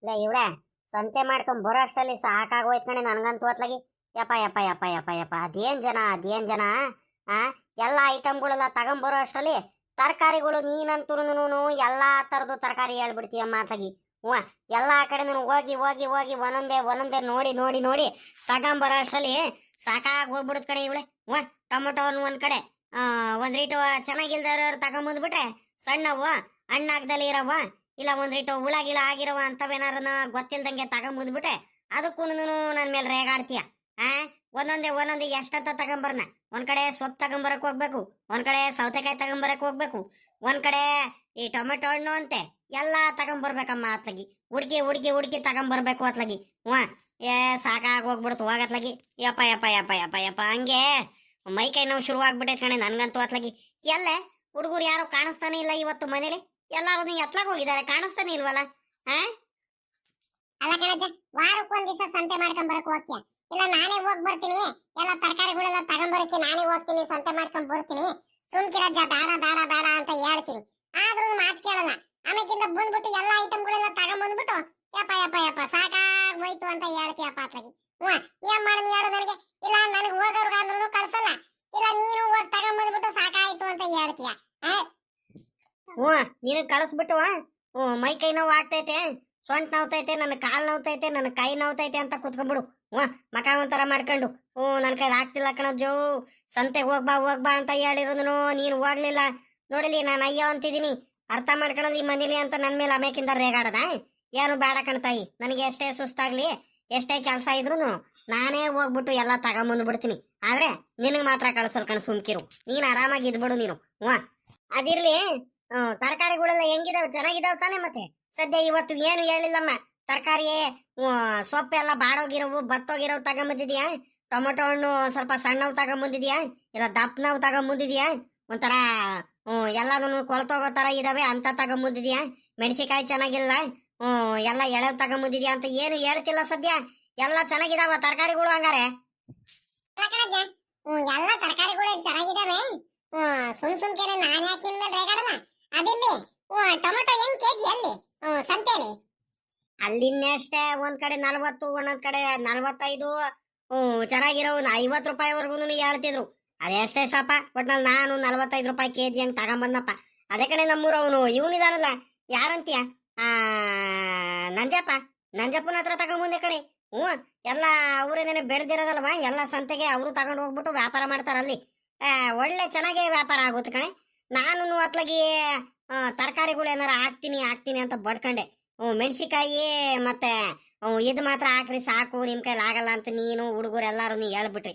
ಇಲ್ಲ ಇವಳೆ ಸಂತೆ ಮಾಡ್ಕೊಂಡ್ ಬರೋ ಅಷ್ಟಲ್ಲಿ ಸಾಕಾಗೋಯ್ತು ಕಣೆ ನನ್ಗಂತೂ ಅತ್ಲಾಗಿ. ಯಪ್ಪ ಯಪ್ಪ ಯಪ್ಪ ಯಪ್ಪ ಯಪ್ಪ ಅದೇನ್ ಜನ ಆ ಎಲ್ಲ ಐಟಮ್ಗಳೆಲ್ಲ ತಗೊಂಬರೋ ಅಷ್ಟರಲ್ಲಿ ತರಕಾರಿಗಳು ನೀನಂತೂ ಎಲ್ಲಾ ತರದ್ದು ತರಕಾರಿ ಹೇಳ್ಬಿಡ್ತೀಯಮ್ಮ ಅತ್ಲಾಗಿ. ಹ್ಞೂ ಎಲ್ಲಾ ಕಡೆ ಹೋಗಿ ಹೋಗಿ ಹೋಗಿ ಒಂದೊಂದೇ ನೋಡಿ ನೋಡಿ ನೋಡಿ ತಗೊಂಬರೋ ಅಷ್ಟರಲ್ಲಿ ಸಾಕಾಗಿ ಹೋಗ್ಬಿಡುದ್ ಕಡೆ ಇವಳೆ. ಹ್ಞೂ ಟೊಮೊಟೊ ಒಂದ್ ಕಡೆ ಒಂದ್ ರೀಟು ಚೆನ್ನಾಗಿಲ್ದವ್ರು ತಗೊಂಬಂದ್ಬಿಟ್ರೆ ಸಣ್ಣವು ಹಣ್ಣಾಗ್ದಲ್ಲಿ ಇರವ ಇಲ್ಲ ಒಂದ್ ರೀಟು ಹುಳ ಗಿಳ ಆಗಿರವ ಅಂತವೇನಾರನ್ನ ಗೊತ್ತಿಲ್ದಂಗೆ ತಗೊಂಬಂದ್ಬಿಟ್ರೆ ಅದಕ್ಕೂ ನನ್ ಮೇಲೆ ರೇಗಾಡ್ತೀಯ. ಒಂದೊಂದೇ ಎಷ್ಟಂತ ತಗೊಂಬರ್ನ. ಒಂದ್ ಕಡೆ ಸೊಪ್ಪು ತಗೊಂಬರಕ್ ಹೋಗ್ಬೇಕು, ಒಂದ್ ಕಡೆ ಸೌತೆಕಾಯಿ ತಗೊಂಬರಕ್ ಹೋಗ್ಬೇಕು, ಒಂದ್ ಕಡೆ ಈ ಟೊಮೆಟೊ ಹಣ್ಣು ಅಂತೆ ಎಲ್ಲಾ ತಗೊಂಬರ್ಬೇಕಮ್ಮ ಅತ್ಲಗಿ. ಹುಡ್ಕಿ ತಗೊಂಬರ್ಬೇಕು ಅತ್ಲಗಿ. ಹ್ಞೂ ಸಾಕಾಗಿ ಹೋಗ್ಬಿಡ್ತು ಹೋಗತ್ಲಗಿ. ಯಪ್ಪ ಯಪ್ಪ ಯಪ್ಪ ಯಪ್ಪ ಯಪ್ಪ ಹಂಗೆ ಮೈ ಕೈ ನೋವು ಶುರು ಆಗ್ಬಿಟ್ಟೈತೆ ಕಣೆ ನನ್ಗಂತೂ ಅತ್ಲಗಿ. ಎಲ್ಲೇ ಹುಡುಗರು ಯಾರು ಕಾಣಿಸ್ತಾನೆ ಇಲ್ಲ ಇವತ್ತು ಮನೇಲಿ. ಎಲ್ಲಾರು ಎತ್ಲಾಗ ಹೋಗಿದ್ದಾರೆ, ಕಾಣಿಸ್ತಾನೆ ಇಲ್ವಲ್ಲ. ಅಲ್ಲ ಕಣಜ್ಜ, ವಾರಕ್ಕೊಂದ್ ದಿವಸ ಸಂತೆ ಮಾಡ್ಕೊಂಡ್ ಬರಕ್ ಹೋಗ್ತೀಯ, ಇಲ್ಲ ನಾನೇ ಹೋಗ್ ಬರ್ತೀನಿ, ಎಲ್ಲ ತರಕಾರಿಗಳೆಲ್ಲ ತಗೊಂಬರಕ್ಕೆ ನಾನೇ ಹೋಗ್ತೀನಿ, ಸಂತೆ ಮಾಡ್ಕೊಂಡ್ ಬರ್ತೀನಿ, ಸುಮ್ಕಿರಜ್ಜ ಬೇಡ ಬೇಡ ಬೇಡ ಅಂತ ಹೇಳ್ತೀನಿ. ಆದ್ರೂ ಮಾತು ಕೇಳಲ್ಲ. ಆಮೇಕಿಂದ ಬಂದ್ಬಿಟ್ಟು ಎಲ್ಲ ಐಟಮ್ಗಳೆಲ್ಲ ತಗೊಂಬಂದ್ಬಿಟ್ಟು ಯಪ್ಪ ಯಪ್ಪ ಯಪ್ಪ ಸಾಕಾಗ್ ಹೋಯ್ತು ಅಂತ ಹೇಳ್ತೀಯಪ್ಪ ಅತ್ಲಾಗಿ. ಹ್ಞೂ ಏನ್ ಮಾಡೋದು ಹೇಳು ನನಗೆ. ಇಲ್ಲ ನನಗೆ ಹೋಗೋರ್ಗಾದ್ರೂ ಕಳ್ಸಲ್ಲ, ಇಲ್ಲ ನೀನು ಹೋಗಿ ತಗೊಂಬಂದ್ಬಿಟ್ಟು ಸಾಕಾಯ್ತು ಅಂತ ಹೇಳ್ತೀಯ. ಹ್ಞೂ ನೀನು ಕಳಿಸ್ಬಿಟ್ಟು ಮೈ ಕೈ ನೋವು ಆಗ್ತೈತೆ, ಸೊಂಟ ನೋವ್ತೈತೆ, ನನ್ನ ಕಾಲು ನೋವ್ತೈತೆ, ನನ್ನ ಕೈ ನೋವ್ತೈತೆ ಅಂತ ಕುತ್ಕೊಂಡ್ಬಿಡು. ಮಕ ಒಂಥರ ಮಾಡ್ಕೊಂಡು ನನ್ನ ಕೈ ಆಗ್ತಿಲ್ಲ ಕಣಜ್ಜೋ, ಸಂತೆಗೆ ಹೋಗ್ಬಾ ಅಂತ ಹೇಳಿರೋದು ನೀನು ಹೋಗ್ಲಿಲ್ಲ. ನೋಡಿಲಿ ನಾನು ಅಯ್ಯೋ ಅಂತಿದ್ದೀನಿ, ಅರ್ಥ ಮಾಡ್ಕೊಳ್ಳೋದು ಈ ಮನೇಲಿ ಅಂತ ನನ್ನ ಮೇಲೆ ಅಮೇಕಿಂದ ರೇಗಾಡದ. ಏನು ಬೇಡ ಕಣ್ತಾಯಿ, ನನಗೆ ಎಷ್ಟೇ ಸುಸ್ತಾಗ್ಲಿ ಎಷ್ಟೇ ಕೆಲಸ ಇದ್ರು ನಾನೇ ಹೋಗ್ಬಿಟ್ಟು ಎಲ್ಲ ತಗೊಂಬಂದ್ಬಿಡ್ತೀನಿ. ಆದ್ರೆ ನಿನಗೆ ಮಾತ್ರ ಕಳ್ಸಲ್ ಕಣ್, ಸುಮ್ಕಿರು, ನೀನು ಆರಾಮಾಗಿ ಇದ್ಬಿಡು ನೀನು. ಅದಿರ್ಲಿ, ತರಕಾರಿಗಳೆಲ್ಲ ಹೆಂಗಿದಾವ್, ಚೆನ್ನಾಗಿದಾವ್ ತಾನೆ? ಮತ್ತೆ ಸದ್ಯ ಇವತ್ತು ಏನು ಹೇಳಿಲ್ಲಮ್ಮ. ತರಕಾರಿ ಸೊಪ್ಪೆಲ್ಲ ಬಾಡೋಗಿರೋವು ಬತ್ತೋಗಿರೋವು ತಗೊಂಬಂದಿದ್ಯಾ? ಟೊಮೊಟೊ ಹಣ್ಣು ಸ್ವಲ್ಪ ಸಣ್ಣವು ತಗೊಂಬಂದಿದ್ಯಾ ಇಲ್ಲ ದಪ್ಪನವು ತಗೊಂಬಂದಿದ್ಯಾ? ಒಂಥರ ಎಲ್ಲದನ್ನು ಕೊಳ್ತೋಗೋ ತರ ಇದಾವೆ ಅಂತ ತಗೊಂಬಂದಿದ್ಯಾ? ಮೆಣಸಿಕಾಯಿ ಚೆನ್ನಾಗಿಲ್ಲ, ಎಲ್ಲ ಎಳೆವ್ ತಗೊಂಬಂದಿದ್ಯಾ ಅಂತ ಏನು ಹೇಳ್ತಿಲ್ಲ ಸದ್ಯ. ಎಲ್ಲ ಚೆನ್ನಾಗಿದಾವ ತರಕಾರಿಗಳು ಹಂಗಾರೆ? ಎಲ್ಲ ತರಕಾರಿಗಳು ಚೆನ್ನಾಗಿದಾವೆ. ಸುಮ್ಕೆನೆ ನಾನು ಯಾಕೆ ನಿನ್ ಮೇಲೆ ರೇಗಾಡಲ್ಲ? ಅದಿಲ್ಲಿ ಟೊಮೊಟೊ ಹೆಂಗ್ ಕೆಜಿ ಅಲ್ಲಿ ಸಂತೆಲಿ? ಅಲ್ಲಿನ್ನೇ ಅಷ್ಟೇ, ಒಂದ್ ಕಡೆ 40, ಒಂದೊಂದ್ ಕಡೆ 45. ಚೆನ್ನಾಗಿರೋ 50 ರೂಪಾಯಿವರೆಗೂ ಹೇಳ್ತಿದ್ರು. ಅದೇ ಅಷ್ಟೇ ಶಾಪ. ಒಟ್ನಲ್ಲಿ ನಾನು 45 ರೂಪಾಯಿ ಕೆಜಿ ಹಂಗ್ ತಗೊಂಬಂದಪ್ಪ. ಅದೇ ಕಡೆ ನಮ್ಮೂರವನು ಇವನಿದಾನಲ್ಲ, ಯಾರಂತೀಯ, ನಂಜಪ್ಪನ ಹತ್ರ ತಗೊಂಬಂದೆ ಕಣೆ. ಎಲ್ಲ ಅವರೇನೇನೆ ಬೆಳೆದಿರೋದಲ್ವಾ, ಎಲ್ಲ ಸಂತೆಗೆ ಅವರು ತಗೊಂಡು ಹೋಗ್ಬಿಟ್ಟು ವ್ಯಾಪಾರ ಮಾಡ್ತಾರ ಅಲ್ಲಿ. ಒಳ್ಳೆ ಚೆನ್ನಾಗೇ ವ್ಯಾಪಾರ ಆಗುತ್ತೆ ಕಣೆ. ನಾನು ಅತ್ಲಾಗಿ ತರಕಾರಿಗಳು ಏನಾರ ಹಾಕ್ತೀನಿ ಅಂತ ಬಡ್ಕೊಂಡೆ. ಮೆಣಸಿಕಾಯಿ ಮತ್ತೆ ಇದು ಮಾತ್ರ ಹಾಕ್ರಿ ಸಾಕು, ನಿಮ್ ಕೈಲಿ ಆಗಲ್ಲ ಅಂತ ನೀನು ಹುಡುಗರು ಎಲ್ಲಾರು ಹೇಳ್ಬಿಟ್ರಿ.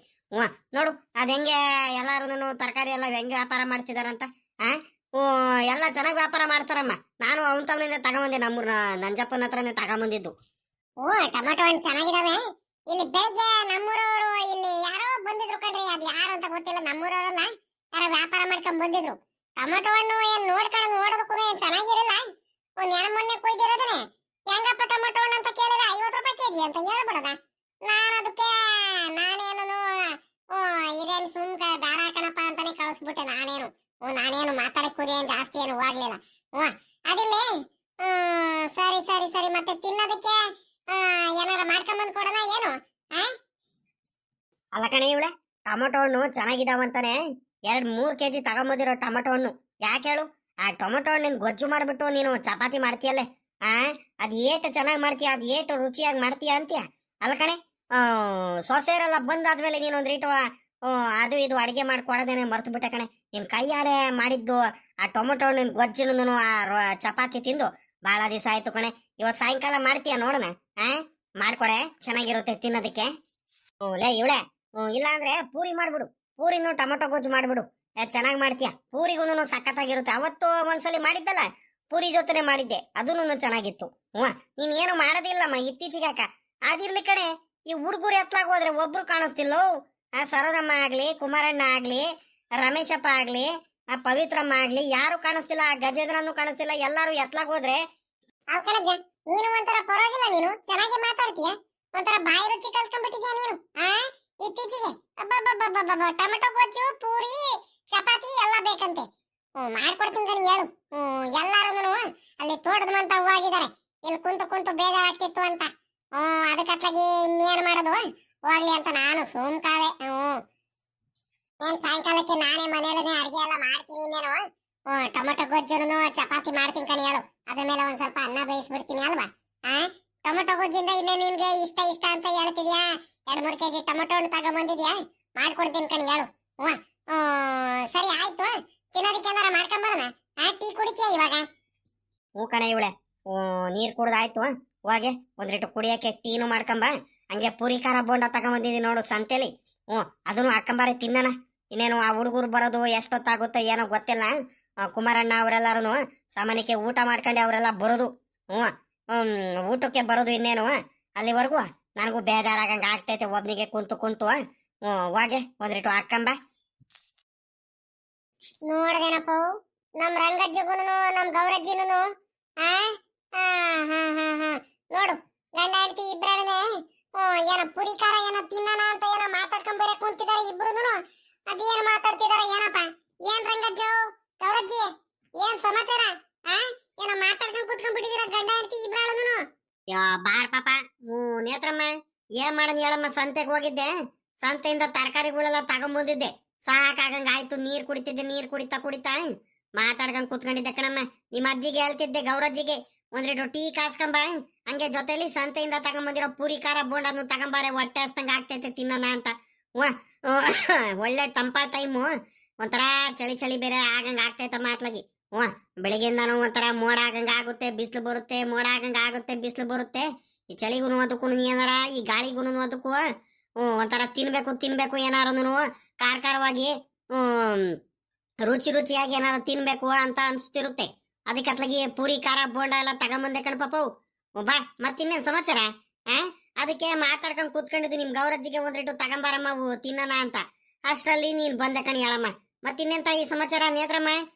ನೋಡು ಅದ್ ಹೆಂಗೆ ಎಲ್ಲಾರು ತರಕಾರಿ ಎಲ್ಲ ಹೆಂಗೆ ವ್ಯಾಪಾರ ಮಾಡ್ತಿದಾರಂತ. ಎಲ್ಲ ಚೆನ್ನಾಗಿ ವ್ಯಾಪಾರ ಮಾಡ್ತಾರಮ್ಮ. ನಾನು ಅವನ್ ತವನಿಂದ ತಗೊಂಬಂದೆ, ನಮ್ಮೂರ ನಂಜಪ್ಪನ ಹತ್ರನೇ ತಗೊಂಬಂದಿದ್ದು. ಟೊಮೆಟೊ ಹಣ್ಣು ಚೆನ್ನಾಗಿದಾವೆ. ಇಲ್ಲಿ ಬೆಳಗ್ಗೆ ನಮ್ಮೂರವರು ಇಲ್ಲಿ ಯಾರೋ ಬಂದಿದ್ರು ಕಣ್ರಿ, ಅದು ಯಾರು ಅಂತ ಗೊತ್ತಿಲ್ಲ, ನಮ್ಮೂರವರಲ್ಲ ಯಾರೋ ವ್ಯಾಪಾರ ಮಾಡ್ಕೊಂಡ್ ಬಂದಿದ್ರು. ಟೊಮೆಟೊ ಹಣ್ಣು ಏನ್ ನೋಡೋದಕ್ಕೂ ಏನ್ ಚೆನ್ನಾಗಿರಲ್ಲ. ಒಂದ್ ಮೊನ್ನೆ ಕೊಯ್ದಿರೋದನೆ ಹೆಂಗಪ್ಪ ಟೊಮೆಟೊ ಹಣ್ಣು ಅಂತ ಕೇಳಿದ್ರೆ 50 ರೂಪಾಯಿ ಕೆಜಿ ಅಂತ ಹೇಳ್ಬಿಡದ. ನಾನು ಅದಕ್ಕೆ ನಾನೇನು ಇದೇನು ಸುಮ್ಕ ಬೇಡ ಕಣಪ್ಪ ಅಂತಾನೆ ಕಳಿಸ್ಬಿಟ್ಟೆ. ನಾನೇನು ಮಾತಾಡಕ್ ಕೂರಿ ಏನ್ ಜಾಸ್ತಿ ಏನು ಹೋಗ್ಲಿಲ್ಲ. ಅದಿಲ್ಲಿ ಸರಿ ಮತ್ತೆ ತಿನ್ನೋದಕ್ಕೆ ಏನಾರ ಮಾಡ್ಕೊಂಬಂದ್ ಕೊಡೋಣ ಏನು? ಅಲ್ಲ ಕಣೆ ಇವಳೆ, ಟೊಮೊಟೊ ಹಣ್ಣು ಚೆನ್ನಾಗಿದಾವಂತಾನೆ 2-3 ಕೆಜಿ ತಗೊಂಬಂದಿರೋ ಟೊಮೊಟೊ ಹಣ್ಣು. ಯಾಕೆ ಹೇಳು, ಆ ಟೊಮೊಟೊ ಹಣ್ಣಿನ ಗೊಜ್ಜು ಮಾಡ್ಬಿಟ್ಟು ನೀನು ಚಪಾತಿ ಮಾಡ್ತೀಯಲ್ಲೇ, ಅದ್ ಏಟು ಚೆನ್ನಾಗಿ ಮಾಡ್ತೀಯ, ಅದ್ ಏಟು ರುಚಿಯಾಗಿ ಮಾಡ್ತೀಯ ಅಂತೀಯ. ಅಲ್ಲ ಕಣೆ, ಸೊಸೆಯರೆಲ್ಲ ಬಂದಾದ್ಮೇಲೆ ನೀನೊಂದ್ ರೀಟು ಅದು ಇದು ಅಡಿಗೆ ಮಾಡ್ಕೊಡೋದೇನೆ ಮರ್ತು ಬಿಟ್ಟೆ ಕಣೆ. ನಿನ್ ಕೈಯಾರೆ ಮಾಡಿದ್ದು ಆ ಟೊಮೊಟೊ ಹಣ್ಣಿನ ಗೊಜ್ಜುನು ಆ ಚಪಾತಿ ತಿಂದು ಬಹಳ ದಿವಸ ಆಯ್ತು ಕಣೆ. ಇವತ್ ಸಾಯಂಕಾಲ ಮಾಡ್ತೀಯ ನೋಡೋಣ, ಮಾಡ್ಕೊಡೆ, ಚೆನ್ನಾಗಿರುತ್ತೆ ತಿನ್ನೋದಕ್ಕೆ. ಲೇ ಇವಳೆ, ಇಲ್ಲ ಅಂದ್ರೆ ಪೂರಿ ಮಾಡ್ಬಿಡು, ಪೂರಿನೂ ಟೊಮೊಟೊ ಗೊಜ್ಜು ಮಾಡ್ಬಿಡು, ಚೆನ್ನಾಗಿ ಮಾಡ್ತೀಯ. ಪೂರಿಗೂ ಸಖತ್ತಾಗಿರುತ್ತೆ. ಅವತ್ತು ಒಂದ್ಸಲಿ ಮಾಡಿದ್ದಲ್ಲ ಪೂರಿ ಜೊತೆನೆ ಮಾಡಿದ್ದೆ, ಅದೂನು ಚೆನ್ನಾಗಿತ್ತು. ನೀನ್ ಏನು ಮಾಡೋದಿಲ್ಲಮ್ಮ ಇತ್ತೀಚಿಗಾಕ. ಅದಿರ್ಲಿ ಕಣೆ, ಈ ಹುಡುಗರು ಎತ್ಲಾಗ ಹೋದ್ರೆ ಒಬ್ರು ಕಾಣಿಸ್ತಿಲ್ಲೋ. ಆ ಸರೋದಮ್ಮ ಆಗ್ಲಿ, ಕುಮಾರಣ್ಣ ಆಗ್ಲಿ, ರಮೇಶಪ್ಪ ಆಗ್ಲಿ, ಆ ಪವಿತ್ರಮ್ಮ ಆಗ್ಲಿ, ಯಾರು ಕಾಣಿಸ್ತಿಲ್ಲ. ಆ ಗಜೇಂದ್ರನು ಕಾಣಿಸ್ತಿಲ್ಲ. ಎಲ್ಲಾರು ಎತ್ಲಾಗ ಹೋದ್ರೆ ನೀನು ಒಂಥರ ಪರವಾಗಿಲ್ಲ, ನೀನು ಚೆನ್ನಾಗಿ ಮಾತಾಡ್ತೀಯ, ಒಂಥರ ಬಾಯಿ ರುಚಿ ಕಲ್ತ್ಕೊಂಡ್ಬಿಟ್ಟಿದ್ಯಾ ನೀನು. ಇತ್ತೀಚೆಗೆ ಟೊಮೆಟೊ ಗೊಜ್ಜು, ಪೂರಿ, ಚಪಾತಿ ಎಲ್ಲ ಬೇಕಂತೆ. ಮಾಡ್ಕೊಡ್ತೀನಿ ಕಣಿ ಹೇಳು. ಎಲ್ಲಾರು ಅಲ್ಲಿ ತೋಟದ ಮಂತ ಹೋಗಿದ್ದಾರೆ. ಇಲ್ಲಿ ಕುಂತು ಕುಂತು ಬೇಜಾರಾಗ್ತಿತ್ತು ಅಂತ. ಅದಕ್ಕತ್ಲಾಗಿ ಇನ್ನೇನ್ ಮಾಡೋದು, ಹೋಗ್ಲಿ ಅಂತ ನಾನು ಸುಮ್ಕಾದೆ. ಏನ್ ಸಾಯಂಕಾಲಕ್ಕೆ ನಾನೇ ಮನೇಲಿ ಅಡಿಗೆ ಎಲ್ಲ ಮಾಡ್ತೀನಿ ಇನ್ನೇನು. ಟೊಮೊಟೊ ಗೊಜ್ಜುನು ಚಪಾತಿ ಮಾಡ್ತೀನಿ ಕಣಿ ಹೇಳು. ಅದ್ರ ಮೇಲೆ ಒಂದ್ ಸ್ವಲ್ಪ ಅನ್ನ ಬೇಯಿಸ್ಬಿಡ್ತೀನಿ ಅಲ್ವಾ. ಟೊಮೊಟೊ ಗೊಜ್ಜಿಂದ ಇನ್ನೇ ನಿನ್ಗೆ ಇಷ್ಟ ಇಷ್ಟ ಅಂತ ಹೇಳ್ತಿದ್ಯಾ? 2-3 ಕೆಜಿ ಟೊಮೊಟೊ ಹಣ್ಣು ತಗೊಂಬಂದಿದ್ಯಾ? ಮಾಡ್ಕೊಡ್ತೀನಿ ಕಣಿ ಹೇಳು. ಸರಿ ಆಯ್ತು, ತಿನ್ನೋದಕ್ಕೆ ಏನಾರ ಮಾಡ್ಕೊಂಬರೋಣ. ಟೀ ಕುಡಿತೀಯ ಇವಾಗ? ಹ್ಞೂ ಕಣೆ ಇವಳೆ, ನೀರು ಕುಡ್ದಾಯ್ತು. ಹೋಗೆ ಒಂದ್ರಿಟ್ಟು ಕುಡಿಯಕ್ಕೆ ಟೀನು ಮಾಡ್ಕೊಂಬ. ಹಂಗೆ ಪೂರಿ ಖಾರ ಬೋಂಡ ತಗೊಂಬಂದಿದ್ದೀನಿ ನೋಡು ಸಂತೆಲಿ. ಅದನ್ನು ಹಾಕೊಂಬಾರೆ ತಿನ್ನಣ. ಇನ್ನೇನು ಆ ಹುಡುಗರು ಬರೋದು ಎಷ್ಟೊತ್ತಾಗುತ್ತೋ ಏನೋ ಗೊತ್ತಿಲ್ಲ. ಕುಮಾರಣ್ಣ ಅವರೆಲ್ಲರೂ ಸಾಮಾನ್ಯಕ್ಕೆ ಊಟ ಮಾಡ್ಕೊಂಡು ಅವರೆಲ್ಲ ಬರೋದು. ಊಟಕ್ಕೆ ಬರೋದು ಇನ್ನೇನು. ಅಲ್ಲಿವರೆಗೂ ನನಗೂ ಬೇಜಾರಾಗಂಗೆ ಆಗ್ತೈತೆ ಒಬ್ನಿಗೆ ಕುಂತು ಕುಂತು. ಹೋಗೆ ಒಂದ್ರಿಟ್ಟು ಹಾಕೊಂಬ. ನೋಡ್ದೇನಪ್ಪ, ನಮ್ ರಂಗಜ್ಜಗುನು ನಮ್ ಗೌರಜ್ಜಿನೂ ನೋಡು, ಗಂಡ ಹೆಂಡತಿ ಇಬ್ಬರೇ ಏನೋ ಪುರಿ ಖಾರ ಏನೋ ತಿನ್ನೋಣ ಅಂತ ಏನೋ ಮಾತಾಡ್ಕೊಂಡ್ ಬೇರೆ ಕುಂತಿದ್ದಾರೆ ಇಬ್ರು. ಅದೇನು ಮಾತಾಡ್ತಿದಾರ ಏನಪ್ಪ? ಏನ್ ರಂಗಜ್ಜು, ಗೌರಜ್ಜಿ, ಏನ್ ಸಮಾಚಾರ? ಏನೋ ಮಾತಾಡ್ಕೊಂಡ್ ಕುತ್ಕೊಂಡ್ ಬಿಟ್ಟಿದ್ದೀರ ಗಂಡ ಹೆಂಡತಿ ಇಬ್ಬರನು? ಬಾರ್ ಪಾಪ. ನೇತ್ರಮ್ಮ, ಏನ್ ಮಾಡೋಣ ಹೇಳಮ್ಮ? ಸಂತೆಗೆ ಹೋಗಿದ್ದೆ. ಸಂತೆಯಿಂದ ತರಕಾರಿಗಳೆಲ್ಲ ತಗೊಂಬಂದಿದ್ದೆ. ಸಾಕಾಗಂಗ ಆಯ್ತು. ನೀರ್ ಕುಡಿತಾ ಮಾತಾಡ್ಕೊಂಡ್ ಕುತ್ಕೊಂಡಿದ್ದೆ ಕಣಮ್ಮ. ನಿಮ್ಮ ಅಜ್ಜಿಗೆ ಹೇಳ್ತಿದ್ದೆ, ಗೌರಜ್ಜಿಗೆ ಒಂದ್ರೆಡು ಟೀ ಕಾಸ್ಕೊಂಬ. ಹಂಗೆ ಜೊತೆಲಿ ಸಂತೆಯಿಂದ ತಗೊಂಬಂದಿರೋ ಪೂರಿ ಖಾರ ಬೋಂಡನ್ನು ತಗೊಂಬಾರೆ, ಹೊಟ್ಟೆ ಹಸ್ತಂಗ ಆಗ್ತೈತೆ ತಿನ್ನೋಣ ಅಂತ. ಒಳ್ಳೆ ತಂಪ ಟೈಮು, ಒಂಥರ ಚಳಿ ಚಳಿ ಬೇರೆ ಆಗಂಗ ಆಗ್ತೈತ ಮಾತ್ಲಾಗಿ. ಬೆಳಿಗ್ಗೆಯಿಂದಾನು ಒಂಥರ ಮೋಡ ಆಗಂಗ ಆಗುತ್ತೆ, ಬಿಸಿಲು ಬರುತ್ತೆ, ಮೋಡ ಆಗಂಗ ಆಗುತ್ತೆ, ಬಿಸಿಲು ಬರುತ್ತೆ. ಈ ಚಳಿಗೂ ಅದಕ್ಕೂ ಏನಾರ, ಈ ಗಾಳಿಗೂ ಅದಕ್ಕೂ ಒಂಥರ ತಿನ್ಬೇಕು ಏನಾರನು ಖಾರವಾಗಿ ರುಚಿಯಾಗಿ ಏನಾರ ತಿನ್ಬೇಕು ಅಂತ ಅನ್ಸ್ತಿರುತ್ತೆ. ಅದಕ್ಕೆ ಅತ್ಲಾಗಿ ಪೂರಿ ಖಾರ ಬೋಂಡ ಎಲ್ಲ ತಗೊಂಬಂದೆ ಕಣ್ ಪಾಪವು. ಬಾ, ಮತ್ತಿನ್ನೇನ್ ಸಮಾಚಾರ? ಅದಕ್ಕೆ ಮಾತಾಡ್ಕೊಂಡ್ ಕೂತ್ಕೊಂಡಿದ್ದು ನಿಮ್ ಗೌರಜ್ಜಿಗೆ ಒಂದ್ರಿಟ್ಟು ತಗೊಂಬಾರಮ್ಮ ತಿನ್ನೋಣ ಅಂತ. ಅಷ್ಟ್ರಲ್ಲಿ ನೀನ್ ಬಂದೆ ಕಣಿ ಹೇಳಮ್ಮ. ಮತ್ತಿನ್ನೆಂತ ಈ ಸಮಾಚಾರ ನೇತ್ರಮ್ಮ?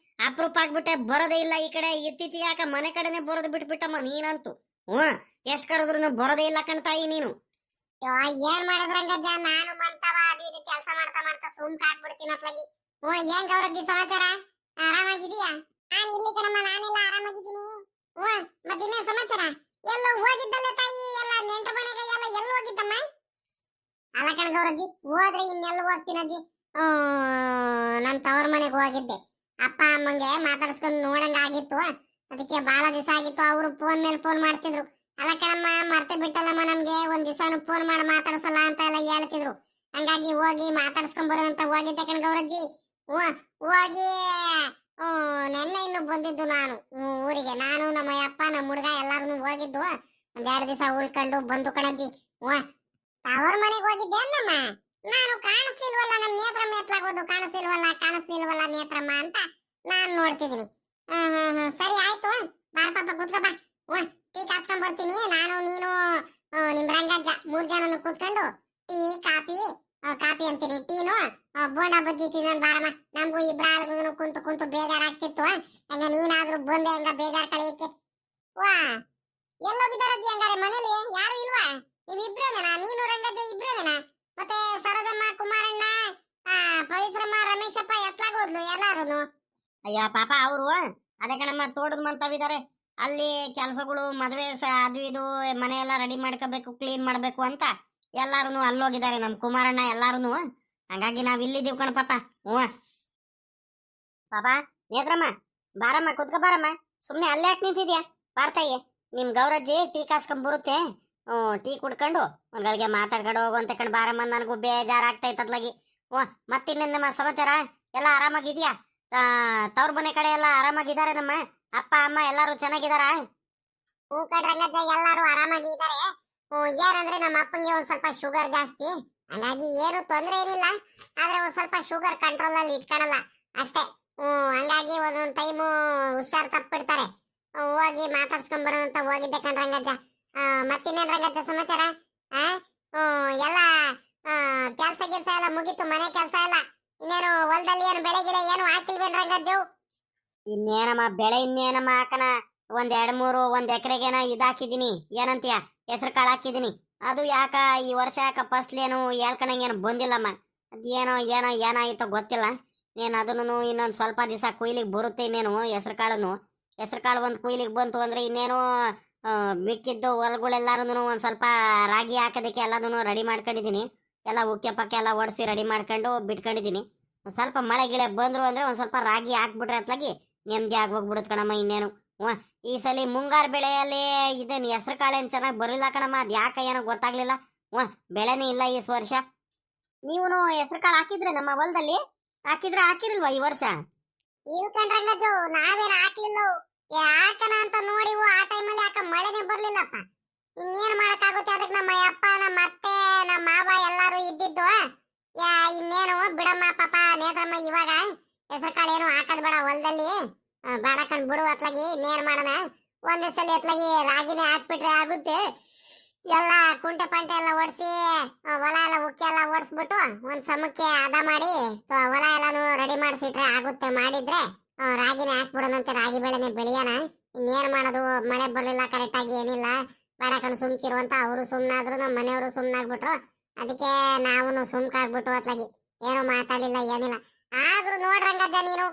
ಅಪ್ರೂಪ ಆಗ್ಬಿಟ್ಟೆ, ಬರೋದೇ ಇಲ್ಲ ಈ ಕಡೆ. ಇತ್ತೀಚೆಗೆ ಯಾಕ ಮನೆ ಕಡೆನೆ ಬರೋದು ಬಿಟ್ಬಿಟ್ಟಮ್ಮ ನೀನಂತೂ. ಎಷ್ಟ್ ಕರೆದ್ರು ಬರೋದೇ ಇಲ್ಲ ಕಣ್ತಾಯಿ ನೀನು. ಏನ್ ಮಾಡೋದ್ರಂಗಜ್ಜ, ನಾನು ಮಂತವ ಅದು ಇದು ಕೆಲಸ ಮಾಡ್ತಾ ಸುಮ್ಕ ಹಾಕ್ಬಿಡ್ತೀನಿ ಅತ್ಲಾಗಿ. ಏನ್ ಗೌರಜ್ಜಿ ಸಮಾಚಾರ? ಆರಾಮಾಗಿದೀಯಾ? ನಾನು ಇಲ್ಲಿ ಕಣಮ್ಮ, ನಾನೆಲ್ಲ ಆರಾಮಾಗಿದ್ದೀನಿ. ಮತ್ತಿನ್ನೇನ್ ಸಮಾಚಾರ? ಎಲ್ಲೋ ಹೋಗಿದ್ದಲ್ಲ ತಾಯಿ, ಎಲ್ಲ ನೆಂಟ್ರ ಮನೆಗೆ ಎಲ್ಲ ಎಲ್ಲಿ ಹೋಗಿದ್ದಮ್ಮ? ಅಲ್ಲ ಕಣ ಗೌರಜ್ಜಿ, ಹೋದ್ರೆ ಇನ್ನೆಲ್ಲ ಹೋಗ್ತೀನಜ್ಜಿ. ನಮ್ ತವರ ಮನೆಗೆ ಹೋಗಿದ್ದೆ. ಅಪ್ಪ ಅಮ್ಮಂಗೆ ಮಾತಾಡ್ಸ್ಕೊಂಡು ನೋಡಂಗ ಆಗಿತ್ತು. ಅದಕ್ಕೆ ಬಹಳ ದಿವಸ ಆಗಿತ್ತು. ಅವರು ಫೋನ್ ಮೇಲೆ ಫೋನ್ ಮಾಡ್ತಿದ್ರು. ಅಲ್ಲ ಕಣಮ್ಮ, ಮರ್ತೆ ಬಿಟ್ಟಲ್ಲಮ್ಮ, ನಮ್ಗೆ ಒಂದ್ ದಿವಸನು ಫೋನ್ ಮಾಡಿ ಮಾತಾಡ್ಸಲ್ಲ ಅಂತ ಎಲ್ಲ ಹೇಳ್ತಿದ್ರು. ಹಂಗಾಗಿ ಹೋಗಿ ಮಾತಾಡ್ಸ್ಕೊಂಡ್ ಬರೋದಂತ ಹೋಗಿದ್ದೆ ಕಣ್ ಗೌರಜ್ಜಿ. ಹೋಗಿ ನೆನ್ನೆ ಇನ್ನು ಬಂದಿದ್ದು ನಾನು ಊರಿಗೆ. ನಾನು ನಮ್ಮ ಅಪ್ಪ ನಮ್ಮ ಹುಡುಗ ಎಲ್ಲಾರು ಹೋಗಿದ್ದು. 1-2 ದಿವಸ ಉಳ್ಕೊಂಡು ಬಂದು ಕಣಜ್ಜಿ. ಅವ್ರ ಮನೆಗೆ ಹೋಗಿದ್ದೆ ನಮ್ಮ. ನಾನು ಕಾಣಿಸ್ತಿಲ್ವಲ್ಲ, ನಮ್ ನೇತ್ರಮ್ಮ ಎತ್ಲಾಗೋದು ಕಾಣಿಸ್ತಿಲ್ವಲ್ಲ ನೇತ್ರಮ್ಮ ಅಂತ ನಾನ್ ನೋಡ್ತಿದ್ದೀನಿ. ಸರಿ ಆಯ್ತು, ಬಾರ ಪಾಪ ಕುತ್ಕೋ ಬಾ. ಟೀ ಕಾಸ್ಕೊಂಡ್ ಬರ್ತೀನಿ. ನಾನು ನೀನು ನಿಮ್ ರಂಗಜ್ಜ 3 ಜನನು ಕೂತ್ಕೊಂಡು ಟೀ ಕಾಪಿ ಅಂತೀನಿ, ಟೀನು ಬೋಂಡಾ ಬಜ್ಜಿ ತಿನ್ನೋಣ ಬಾರಮ್ಮ. ನಮಗೂ ಇಬ್ರಾಲ್ಗೂ ಕುಂತು ಬೇಜಾರಾಗ್ತಿತ್ತು. ಹಂಗ ನೀನಾದ್ರೂ ಬಂದೆ ಹಂಗ ಬೇಜಾರ್ ಕಳೆಯಕ್ಕೆ. ಎಲ್ಲೋಗಿದ್ದಾರಜ್ಜಿ? ಹಂಗಾರೆ ಮನೇಲಿ ಯಾರು ಇಲ್ವಾ? ನೀವಿಬ್ರೇನಾ? ನೀನು ರಂಗಜ್ಜ ಇಬ್ರೇನಾ? ಮತ್ತೆ ಸರೋಜಮ್ಮ, ಕುಮಾರಣ್ಣ, ಪವಿತ್ರಮ್ಮ, ರಮೇಶಪ್ಪ ಎತ್ಲಾಗೋದ್ಲು ಎಲ್ಲಾರು? ಅಯ್ಯ ಪಾಪ, ಅವರು ಅದೇ ಕಣಮ್ಮ ತೋಟದ ಮಂತವಿದ್ದಾರೆ. ಅಲ್ಲಿ ಕೆಲಸಗಳು, ಮದುವೆ ಅದು ಇದು ಮನೆಯೆಲ್ಲ ರೆಡಿ ಮಾಡ್ಕೋಬೇಕು, ಕ್ಲೀನ್ ಮಾಡ್ಬೇಕು ಅಂತ ಎಲ್ಲಾರು ಅಲ್ಲೋಗಿದ್ದಾರೆ. ನಮ್ ಕುಮಾರಣ್ಣ ಎಲ್ಲಾರು. ಹಂಗಾಗಿ ನಾವ್ ಇಲ್ಲಿದ್ದೀವಿ ಕಣ ಪಾಪ. ಪಾಪ ನೇತ್ರಮ್ಮ, ಬಾರಮ್ಮ ಕುತ್ಕೊ ಬಾರಮ್ಮ. ಸುಮ್ನೆ ಅಲ್ಲೇ ಯಾಕೆ ನಿಂತಿದ್ಯಾ? ಬಾರ್ತಾಯಿ, ನಿಮ್ ಗೌರಜ್ಜಿ ಟೀ ಕಾಸ್ಕೊಂಡ್ ಬರುತ್ತೆ. ಟೀ ಕುಡ್ಕೊಂಡು ಒಂದ್ಗಳಿಗೆ ಮಾತಾಡ್ಕೊಂಡು ಹೋಗುವಂತ ಕಣ್ ಬಾರಮ್ಮ. ನನಗೂ ಬೇಜಾರಾಗ್ತೈತದ್ಲಾಗಿ. ಮತ್ತಿನ್ನೆಂದಮ್ಮ ಸಮಾಚಾರ? ಎಲ್ಲ ಆರಾಮಾಗಿದ್ಯಾ? ತವ್ರ ಮನೆ ಕಡೆ ಎಲ್ಲ ಆರಾಮಾಗಿದ್ದಾರೆ? ನಮ್ಮ ಅಪ್ಪ ಅಮ್ಮ ಎಲ್ಲಾರು ಚೆನ್ನಾಗಿದಾರ? ಹೂ ಕಡ್ರಂಗಜ್ಜ, ಎಲ್ಲಾರು ಆರಾಮಾಗಿದ್ದಾರೆ. ಏನಂದ್ರೆ ನಮ್ಮ ಅಪ್ಪಂಗೆ ಒಂದ್ ಸ್ವಲ್ಪ ಶುಗರ್ ಜಾಸ್ತಿ. ಹಂಗಾಗಿ ಏನು ತೊಂದ್ರೆ ಏನಿಲ್ಲ. ಆದ್ರೆ ಒಂದ್ ಸ್ವಲ್ಪ ಶುಗರ್ ಕಂಟ್ರೋಲ್ ಅಲ್ಲಿ ಇಟ್ಕೊಳಲ್ಲ ಅಷ್ಟೇ. ಹಂಗಾಗಿ ಒಂದೊಂದ್ ಟೈಮು ಹುಷಾರ್ ತಪ್ಪಿಡ್ತಾರೆ. ಹೋಗಿ ಮಾತಾಡ್ಸ್ಕೊಂಡ್ ಬರೋದಂತ ಹೋಗಿದ್ದೆ ಕಣ್ರಂಗಜ್ಜ. ಮತ್ತಿನ್ನೇನ್ ರಂಗಜ್ಜ ಸಮಾಚಾರ? ಎಲ್ಲ ಕೆಲ್ಸ ಎಲ್ಲ ಮುಗೀತು, ಮನೆ ಕೆಲ್ಸ ಎಲ್ಲ. ಇನ್ನೇನು ಹೊಲದಲ್ಲಿ ಏನು ಬೆಳೆಗಿಳೆ ಏನು ಹಾಕಿಲ್ವೇನ್ ರಂಗಜ್ಜು? ಇನ್ನೇನಮ್ಮ ಬೆಳೆ, ಇನ್ನೇನಮ್ಮ ಹಾಕನ. 1 ಎಕರೆಗೇನ ಇದಾಕಿದೀನಿ. ಏನಂತೀಯ? ಹೆಸರು ಕಾಳು ಹಾಕಿದೀನಿ. ಅದು ಯಾಕ ಈ ವರ್ಷ ಯಾಕ ಫಸ್ಲೇನು ಹೇಳ್ಕೊಂಡಂಗೇನು ಬಂದಿಲ್ಲಮ್ಮ. ಅದೇನೋ ಏನಾಯ್ತೋ ಗೊತ್ತಿಲ್ಲ. ನೀನು ಅದನ್ನು ಇನ್ನೊಂದು ಸ್ವಲ್ಪ ದಿವಸ ಕೊಯ್ಲಿಗೆ ಬರುತ್ತೆ. ಇನ್ನೇನು ಹೆಸರು ಕಾಳು ಒಂದು ಕೊಯ್ಲಿಗೆ ಬಂತು ಅಂದ್ರೆ ಇನ್ನೇನು ಮಿಕ್ಕಿದ್ದು ಹೊಲಗಳೆಲ್ಲಾರು ಒಂದ್ ಸ್ವಲ್ಪ ರಾಗಿ ಹಾಕೋದಕ್ಕೆ ಎಲ್ಲದನ್ನು ರೆಡಿ ಮಾಡ್ಕೊಂಡಿದ್ದೀನಿ. ಎಲ್ಲ ಉಕ್ಕೆ ಪಕ್ಕೆ ಎಲ್ಲ ಒಡಿಸಿ ರೆಡಿ ಮಾಡ್ಕೊಂಡು ಬಿಟ್ಕೊಂಡಿದ್ದೀನಿ. ಒಂದ್ ಸ್ವಲ್ಪ ಮಳೆ ಗಿಳೆ ಬಂದ್ರು ಅಂದ್ರೆ ಒಂದ್ ಸ್ವಲ್ಪ ರಾಗಿ ಹಾಕ್ಬಿಟ್ರೆ ಅತ್ಲಾಗಿ ನೆಮ್ಮದಿ ಆಗೋಗ್ಬಿಡುತ್ತೆ ಕಣಮ್ಮ. ಇನ್ನೇನು ಈ ಸಲ ಮುಂಗಾರು ಬೆಳೆಯಲ್ಲಿ ಇದೇನು ಹೆಸರು ಕಾಳೇನು ಚೆನ್ನಾಗಿ ಬರಲಿಲ್ಲ ಕಣಮ್ಮ. ಅದು ಯಾಕೆ ಏನೋ ಗೊತ್ತಾಗ್ಲಿಲ್ಲ. ಬೆಳೆನೇ ಇಲ್ಲ ಈ ವರ್ಷ. ನೀವು ಹೆಸರು ಕಾಳು ಹಾಕಿದ್ರೆ ನಮ್ಮ ಹೊಲದಲ್ಲಿ ಹಾಕಿರಿಲ್ವಾ ಈ ವರ್ಷ? ಇಳ್ಕೊಂಡ್ ರಂಗಜ್ಜು ನಾವೇನ್ ಹಾಕ್ಲಿಲ್ಲ. ಯಾಕನ ಅಂತ ನೋಡಿವು ಆ ಟೈಮಲ್ಲಿ ಯಾಕ ಮಳೆನೇ ಬರ್ಲಿಲ್ಲಪ್ಪ. ಇನ್ನೇನ್ ಮಾಡಕ್ಕಾಗುತ್ತೆ ಅದಕ್ಕೆ ನಮ್ಮ ಅಪ್ಪ ನಮ್ಮ ಅತ್ತೆ ನಮ್ಮ ಮಾವ ಎಲ್ಲಾರು ಇದ್ದಿದ್ದು. ಇನ್ನೇನು ಬಿಡಮ್ಮ ಪಾಪ ನೇತ್ರಮ್ಮ ಇವಾಗ ಹೆಸರು ಕಾಳು ಏನು ಹಾಕದ್ ಬೇಡ ಹೊಲದಲ್ಲಿ ಬಾಡಕಂಡ್ ಬಿಡು ಅತ್ಲಾಗಿ ಇನ್ನೇನ್ ಮಾಡೋಣ. ಒಂದೇ ಸಲ ಅತ್ಲಾಗಿ ರಾಗಿನೇ ಹಾಕ್ಬಿಟ್ರೆ ಆಗುತ್ತೆ. ಎಲ್ಲ ಕುಂಟೆ ಪಂಟೆ ಎಲ್ಲ ಒಡ್ಸಿ ಹೊಲ ಎಲ್ಲ ಉಕ್ಕಿ ಎಲ್ಲ ಒಡ್ಸ್ಬಿಟ್ಟು ಒಂದ್ ಸಮಕ್ಕೆ ಹದ ಮಾಡಿ ಹೊಲ ಎಲ್ಲಾನು ರೆಡಿ ಮಾಡಿಸಿಟ್ರೆ ಆಗುತ್ತೆ. ಮಾಡಿದ್ರೆ ರಾಗಿನೇ ಹಾಕ್ಬಿಡೋಣಂತೆ. ರಾಗಿ ಬೆಳೆನೆ ಬೆಳೆಯೋಣ. ಇನ್ನೇನ್ ಮಾಡೋದು, ಮಳೆ ಬರ್ಲಿಲ್ಲ ಕರೆಕ್ಟ್ ಆಗಿ ಏನಿಲ್ಲ. ಬಾಡಕಂಡು ಸುಮ್ಕಿರು ಅಂತ ಅವರು ಸುಮ್ನಾದ್ರು, ನಮ್ಮ ಮನೆಯವರು ಸುಮ್ನಾಗ್ಬಿಟ್ರು. ಅದಕ್ಕೆ ನಾವು ಸುಮ್ಕಾಗ್ಬಿಟ್ಟು ಅತ್ಲಾಗಿ ಏನು ಮಾತಾಡಿಲ್ಲ ಏನಿಲ್ಲ. ಆದ್ರೂ ನೋಡ್ರಂಗಜ್ಜ ನೀನು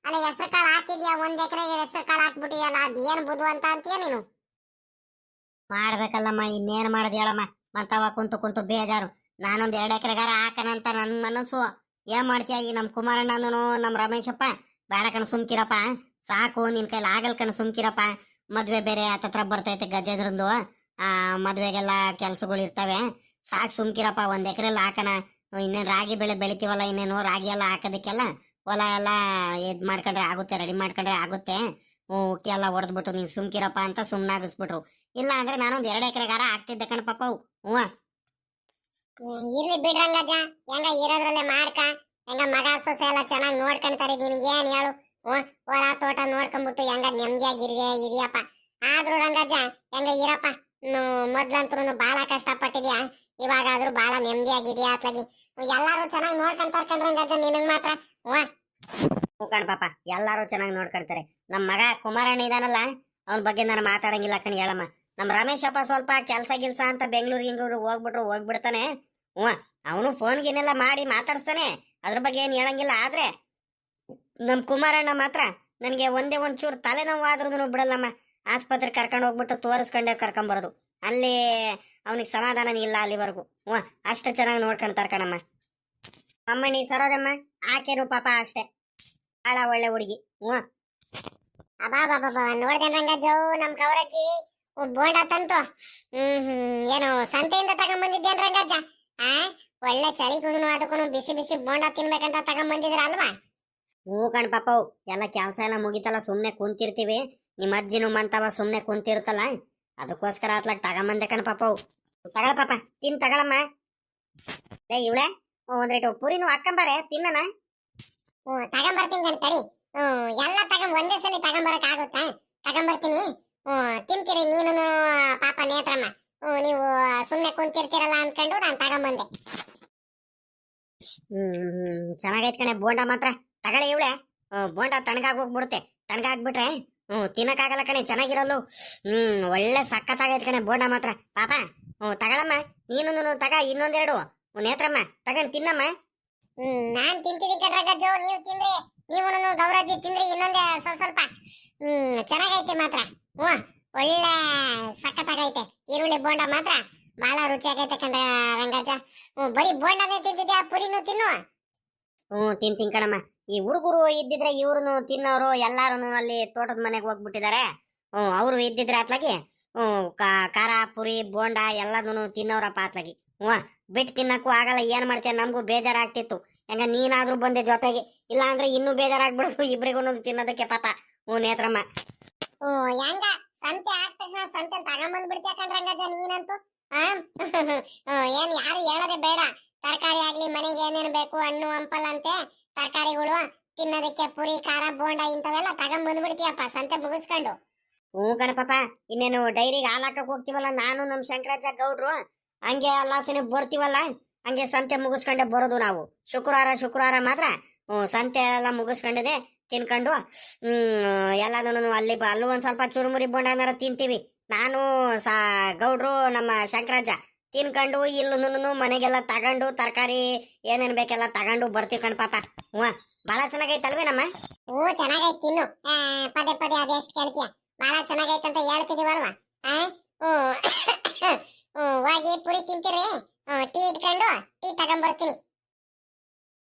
ಅಲ್ಲಿ ಹೆಸರು ಕಾಳು ಹಾಕಿದ್ಯಾ, 1 ಎಕರೆಗೆ ಹೆಸರು ಕಾಳು ಹಾಕ್ಬಿಟ್ಟಿಯಲ್ಲ, ಅದ್ ಏನ್ ಬುದ್ಧು ಅಂತ ಅಂತೀಯ ನೀನು? ಮಾಡ್ಬೇಕಲ್ಲಮ್ಮ, ಇನ್ನೇನ್ ಮಾಡೋದು ಹೇಳಮ್ಮ. ಮತ್ತವ ಕುಂತು ಬೇಜಾರು. ನಾನೊಂದ್ 2 ಎಕರೆಗಾರ ಹಾಕನಂತ ನನ್ ಮನಸ್ಸು. ಏನ್ ಮಾಡ್ತೀಯ ಈ ನಮ್ ಕುಮಾರಣ್ಣನು ನಮ್ ರಮೇಶಪ್ಪ ಬೇಡ ಸುಮ್ಕಿರಪ್ಪ, ಸಾಕು ನಿನ್ ಕೈಲಿ ಆಗಲ್ ಸುಮ್ಕಿರಪ್ಪ. ಮದ್ವೆ ಬೇರೆ ಹತ್ತತ್ರ ಬರ್ತೈತೆ ಗಜೇಂದ್ರಂದು. ಮದ್ವೆಗೆಲ್ಲ ಕೆಲ್ಸಗಳು ಇರ್ತವೆ, ಸಾಕು ಸುಮ್ಕಿರಪ್ಪ. 1 ಎಕರೆಲ್ಲ ಹಾಕನ. ಇನ್ನೇನ್ ರಾಗಿ ಬೆಳೆ ಬೆಳಿತೀವಲ್ಲ, ಇನ್ನೇನು ರಾಗಿ ಎಲ್ಲ ಹಾಕೋದಕ್ಕೆಲ್ಲ ಹೊಲ ಎಲ್ಲ ಇದ್ ಮಾಡ್ಕೊಂಡ್ರೆ ಆಗುತ್ತೆ, ರೆಡಿ ಮಾಡ್ಕೊಂಡ್ರೆ ಆಗುತ್ತೆ. ಉಕ್ಕಿ ಎಲ್ಲ ಹೊಡೆದ್ಬಿಟ್ಟು ನೀನ್ ಸುಮ್ಕಿರಪ್ಪ ಅಂತ ಸುಮ್ನಾಗಿಸ್ಬಿಟ್ರು. ಇಲ್ಲ ಅಂದ್ರೆ ನಾನೊಂದ್ 2 ಎಕರೆಗಾರ ಹಾಕ್ತಿದ್ದೆ ಕಣ ಪಾಪ. ಇರ್ಲಿ ಬಿಡ್ರಂಗಜ್ಜ, ಹೆಂಗ ಇರೋದ್ರಲ್ಲೇ ಮಾಡ್ಕ. ಹೆಂಗ ಮಗ ಸೊಸೆ ಎಲ್ಲ ಚೆನ್ನಾಗಿ ನೋಡ್ಕೊಂತಾರೆ. ನಿನ್ಗೆ ಏನ್ ಹೇಳು, ಹೊಲ ತೋಟ ನೋಡ್ಕೊಂಡ್ಬಿಟ್ಟು ಹೆಂಗ ನೆಮ್ಮದಿಯಾಗಿರಿದೆ ಇದೆಯಪ್ಪ. ಆದ್ರೂ ರಂಗಜ್ಜ ಹೆಂಗ ಇರಪ್ಪ. ಮೊದ್ಲಂತೂ ಬಾಳ ಕಷ್ಟ ಪಟ್ಟಿದ್ಯಾ, ಇವಾಗಾದ್ರೂ ಬಾಳ ನೆಮ್ಮದಿಯಾಗಿದ್ಯಾ ಅತ್ಲಾಗಿ. ಎಲ್ಲಾರು ಚೆನ್ನಾಗಿ ನೋಡ್ಕೊಂತಾರ ಕಣ್ರಂಗಜ್ಜ ನಿನಗ್ ಮಾತ್ರ. ಕಣ್ ಪಾಪ ಎಲ್ಲಾರು ಚೆನ್ನಾಗಿ ನೋಡ್ಕೊಳ್ತಾರೆ. ನಮ್ ಮಗ ಕುಮಾರಣ್ಣ ಇದಾನಲ್ಲ, ಅವನ ಬಗ್ಗೆ ನಾನು ಮಾತಾಡಂಗಿಲ್ಲ ಕಣ್ ಹೇಳಮ್ಮ. ನಮ್ ರಮೇಶಪ್ಪ ಸ್ವಲ್ಪ ಕೆಲ್ಸ ಅಂತ ಬೆಂಗಳೂರು ಹೋಗ್ಬಿಡ್ತಾನೆ. ಅವನು ಫೋನ್ ಗಿನೆಲ್ಲ ಮಾಡಿ ಮಾತಾಡ್ಸ್ತಾನೆ, ಅದ್ರ ಬಗ್ಗೆ ಏನ್ ಹೇಳಂಗಿಲ್ಲ. ಆದ್ರೆ ನಮ್ ಕುಮಾರಣ್ಣ ಮಾತ್ರ ನನ್ಗೆ ಒಂಚೂರು ತಲೆನೋವು ಆದ್ರೂ ಬಿಡಲ್ಲಮ್ಮ. ಆಸ್ಪತ್ರೆ ಕರ್ಕೊಂಡು ಹೋಗ್ಬಿಟ್ಟು ತೋರಿಸ್ಕೊಂಡೆ ಕರ್ಕೊಂಬರೋದು. ಅಲ್ಲಿ ಅವನಿಗೆ ಸಮಾಧಾನ ಇಲ್ಲ ಅಲ್ಲಿವರೆಗೂ. ಅಷ್ಟು ಚೆನ್ನಾಗಿ ನೋಡ್ಕೊಂತಾರ ಕಣಮ್ಮ. ಅಮ್ಮಣಿ ಸರೋಜಮ್ಮ ಆಕೆನು ಪಾಪ ಅಷ್ಟೇ, ಬಹಳ ಒಳ್ಳೆ ಹುಡುಗಿ. ಅಬಾ ನೋಡ್ದಂಗಜ್ಜು ನಮ್ ಗೌರಜ್ಜಿ ಬೋಂಡ ತಂತು. ಏನು ಸಂತೆಯಿಂದ ತಗೊಂಡ್ಬಂದಿದ್ದೇನ್ ರಂಗಜ್ಜ? ಒಳ್ಳೆ ಚಳಿಗೂ ಅದಕ್ಕೂ ಬಿಸಿ ಬೋಂಡ ತಿನ್ಬೇಕಂತ ತಗೊಂಡ್ಬಂದಿದ್ರ ಅಲ್ವಾ? ಕಣ್ ಪಾಪ, ಎಲ್ಲ ಕೆಲಸ ಎಲ್ಲ ಮುಗಿತಲ್ಲ, ಸುಮ್ನೆ ಕುಂತಿರ್ತೀವಿ. ನಿಮ್ಮ ಅಜ್ಜಿನೂ ಮಂತವ ಸುಮ್ನೆ ಕುಂತಿರುತ್ತಲ್ಲ, ಅದಕ್ಕೋಸ್ಕರ ಅತ್ಲಾಗ ತಗೊಂಬಂದೆ ಕಣ್ ಪಾಪ. ತಗೊಳ ಪಾಪ, ತಿನ್ ತಗೊಳಮ್ಮ. ಇವಳೆ ಒಂದ್ರೇಟು ಪುರಿನೂ ಹಾಕೊಂಬಾರೆ ತಿನ್ನಣ. ತಗೊಂಬರ್ತೀನಿ ಕಣ್ ತಡಿ. ಎಲ್ಲ ಒಂದೇ ಸಲ ತಗೊಂಬರಕ್ ಆಗುತ್ತಾ? ತಗೊಂಬರ್ತೀನಿ, ತಿಂತೀರಿ ನೀನು ಪಾಪ ನೇತ್ರಮ್ಮ. ನೀವು ಸುಮ್ನೆ ಕುಂತಿರ್ತೀರಲ್ಲ ಅನ್ಕೊಂಡು ನಾನ್ ತಗೊಂಬಂದೆ. ಚೆನ್ನಾಗೈತ್ ಕಣೆ ಬೋಂಡ ಮಾತ್ರ. ತಗೊಳ್ಳಿ ಇವಳೆ, ಬೋಂಡ ತಣ್ಣಗಾಗ್ ಹೋಗ್ಬಿಡುತ್ತೆ. ತಣ್ಣಗಾಗ್ಬಿಟ್ರೆ ತಿನ್ನಕ್ಕಾಗಲ್ಲ ಕಣೆ, ಚೆನ್ನಾಗಿರಲ್ಲು. ಒಳ್ಳೆ ಸಖತ್ತಾಗೈತ್ ಕಣೆ ಬೋಂಡ ಮಾತ್ರ ಪಾಪ. ತಗೊಳಮ್ಮ ನೀನು ತಗ, ಇನ್ನೊಂದೆರಡು. ನೇತ್ರಮ್ಮ ತಗೊಂಡ್ ತಿನ್ನಮ್ಮ. ನಾನ್ ತಿಂತೀನಿ ಕಣ್ರಗಜ್ಜು, ನೀವು ತಿಂದ್ರಿ. ನೀವು ಗೌರಜ್ಜಿ ತಿಂದ್ರಿ ಇನ್ನೊಂದೇ ಸ್ವಲ್ಪ. ಚೆನ್ನಾಗೈತೆ ಮಾತ್ರ. ಒಳ್ಳೆ ಸಖತ್ತಾಗೈತೆ. ಈರುಳ್ಳಿ ಬೋಂಡ ಮಾತ್ರ ಬಹಳ ರುಚಿಯಾಗೈತೆ ಕಣ್ರ ರಂಗಜ್ಜ. ಬರೀ ಬೋಂಡನೇ ತಿಂತಿದ್ಯಾ, ಪುರಿನೂ ತಿನ್ನು. ತಿಂತೀನಿ ಕಣಮ್ಮ. ಈ ಹುಡುಗರು ಇದ್ದಿದ್ರೆ ಇವ್ರು ತಿನ್ನೋರು ಎಲ್ಲಾರು ಅಲ್ಲಿ ತೋಟದ ಮನೆಗೆ ಹೋಗ್ಬಿಟ್ಟಿದ್ದಾರೆ. ಅವರು ಇದ್ದಿದ್ರೆ ಅತ್ಲಾಗಿ ಖಾರ ಪುರಿ ಬೋಂಡ ಎಲ್ಲದನ್ನು ತಿನ್ನೋರಪ್ಪ ಅತ್ಲಾಗಿ. ಬಿಟ್ಟು ತಿನ್ನಕ್ಕೂ ಆಗಲ್ಲ. ಏನ್ ಮಾಡ್ತೀಯ, ನಮಗೂ ಬೇಜಾರಾಗ್ತಿತ್ತು. ಹೆಂಗ ನೀನಾದ್ರೂ ಬಂದೆ ಜೊತೆಗೆ, ಇಲ್ಲ ಅಂದ್ರೆ ಇನ್ನೂ ಬೇಜಾರಾಗ್ಬಿಡುದು ಇಬ್ರಿಗೂ ತಿನ್ನೋದಕ್ಕೆ ಪಾಪ. ನೇತ್ರಮ್ಮ ಹೆಂಗ ಸಂತೆ ಆದ ತಕ್ಷಣ ಸಂತೆ ತಗೊಂಬಂದ್ ಬಿಡ್ತೀಯ ಕಣ್ರಂಗಜ್ಜ ನೀನಂತೂ. ಏನ್ ಯಾರು ಹೇಳೋದೇ ಬೇಡ. ತರಕಾರಿ ಆಗ್ಲಿ, ಮನೆಗೆ ಏನೇನು ಬೇಕು, ಹಣ್ಣು ಹಂಪಲ್ ಅಂತೆ ತರಕಾರಿಗಳು ತಿನ್ನೋದಕ್ಕೆ ಪುರಿ ಖಾರ ಬೋಂಡ ಇಂಥವೆಲ್ಲ ತಗೊಂಬಂದ್ ಬಿಡ್ತೀಯಪ್ಪ ಸಂತೆ ಮುಗಿಸ್ಕೊಂಡು. ಕಣಪಾಪ, ಇನ್ನೇನು ಡೈರಿಗೆ ಹಾಲ್ ಹಾಕಕ್ ಹೋಗ್ತೀವಲ್ಲ ನಾನು ನಮ್ ಶಂಕರಾಜ ಗೌಡ್ರು, ಹಂಗೆ ಅಲ್ಲಾಸನೆ ಬರ್ತೀವಲ್ಲ, ಹಂಗೆ ಸಂತೆ ಮುಗಿಸ್ಕೊಂಡೆ ಬರೋದು ನಾವು. ಶುಕ್ರವಾರ ಮಾತ್ರ ಸಂತೆ ಎಲ್ಲ ಮುಗಿಸ್ಕೊಂಡಿದೆ ತಿನ್ಕೊಂಡು ಎಲ್ಲದನ್ನು ಅಲ್ಲೂ ಒಂದ್ ಸ್ವಲ್ಪ ಚುರುಮುರಿ ಬೋಂಡನಾರ ತಿಂತೀವಿ. ನಾನು ಗೌಡ್ರು ನಮ್ಮ ಶಂಕರಾಜ ತಿನ್ಕೊಂಡು ಇಲ್ಲೂ ಮನೆಗೆಲ್ಲ ತಗೊಂಡು ತರಕಾರಿ ಏನೇನ್ ಬೇಕೆಲ್ಲ ತಗೊಂಡು ಬರ್ತೀವಿ ಕಣ್ ಪಾಪ. ಬಹಳ ಚೆನ್ನಾಗೈತಲ್ವೇನಮ್ಮ? ಚೆನ್ನಾಗೈತಿ ತಿನ್ನು. ಪದೇ ಅದೆಷ್ಟು ಕೇಳ್ತೀಯ? ಬಹಳ ಚೆನ್ನಾಗೈತೆ ಅಂತ ಹೇಳ್ತಿದೀವಲ್ವಾ, ಆ ಹ್ಮ್. ಹೋಗಿ ಪುರಿ ತಿಂತೀರಿ ಟೀ ಇಟ್ಕೊಂಡು ಟೀ ತಗೊಂಡ್ಬರ್ತೀನಿ